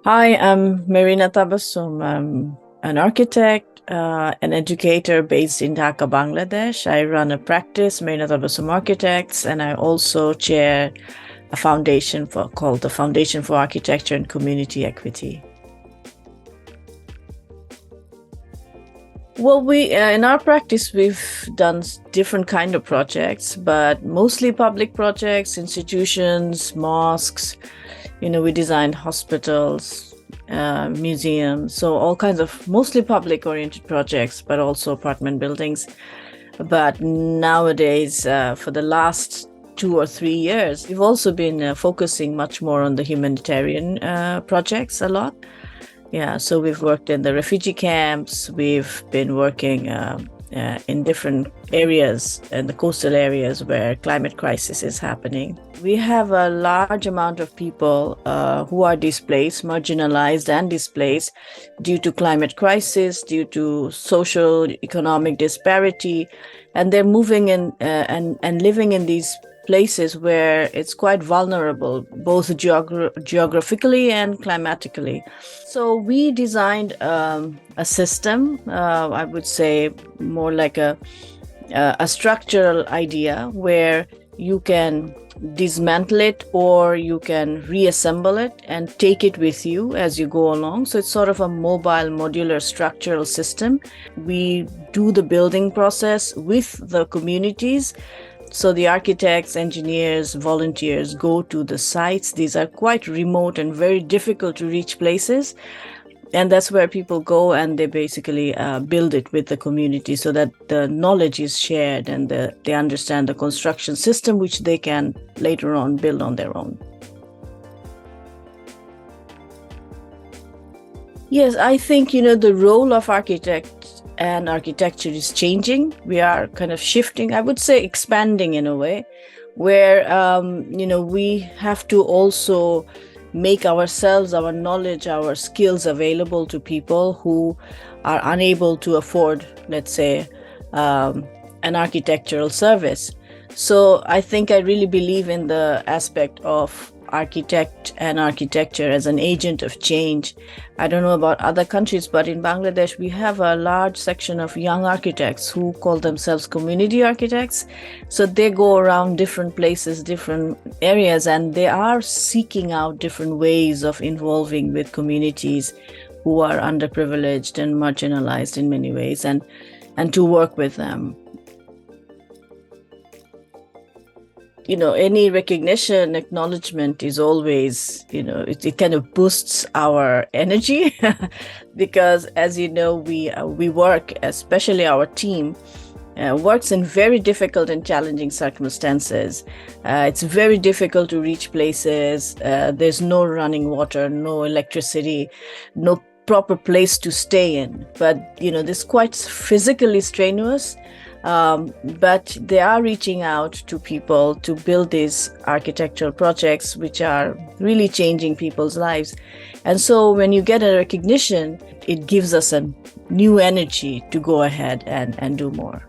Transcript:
Hi, I'm Marina Tabassum. I'm an architect, an educator based in Dhaka, Bangladesh. I run a practice, Marina Tabassum Architects, and I also chair a foundation called the Foundation for Architecture and Community Equity. Well, we in our practice, we've done different kind of projects, but mostly public projects, institutions, mosques. We designed hospitals, museums, so all kinds of mostly public-oriented projects, but also apartment buildings. But nowadays, for the last 2 or 3 years, we've also been focusing much more on the humanitarian projects a lot. Yeah, so we've worked in the refugee camps. We've been working in different areas, in the coastal areas where climate crisis is happening. We have a large amount of people who are displaced, marginalized and displaced due to climate crisis, due to social, economic disparity, and they're moving in and living in these places where it's quite vulnerable, both geographically and climatically. So we designed a system, I would say more like a structural idea where you can dismantle it or you can reassemble it and take it with you as you go along. So it's sort of a mobile modular structural system. We do the building process with the communities. So the architects, engineers, volunteers go to the sites. These are quite remote and very difficult to reach places. And that's where people go and they basically build it with the community so that the knowledge is shared and they understand the construction system, which they can later on build on their own. Yes, I think, the role of architects and architecture is changing. We are kind of shifting, I would say expanding in a way, where, we have to also make ourselves, our knowledge, our skills available to people who are unable to afford, let's say, an architectural service. So I think I really believe in the aspect of architect and architecture as an agent of change. I don't know about other countries, but in Bangladesh, we have a large section of young architects who call themselves community architects. So they go around different places, different areas, and they are seeking out different ways of involving with communities who are underprivileged and marginalized in many ways, and to work with them. Any recognition, acknowledgement is always, it kind of boosts our energy because, as you know, we work, especially our team, works in very difficult and challenging circumstances. It's very difficult to reach places. There's no running water, no electricity, no proper place to stay in. But, this is quite physically strenuous. But they are reaching out to people to build these architectural projects which are really changing people's lives. And so when you get a recognition, it gives us a new energy to go ahead and do more.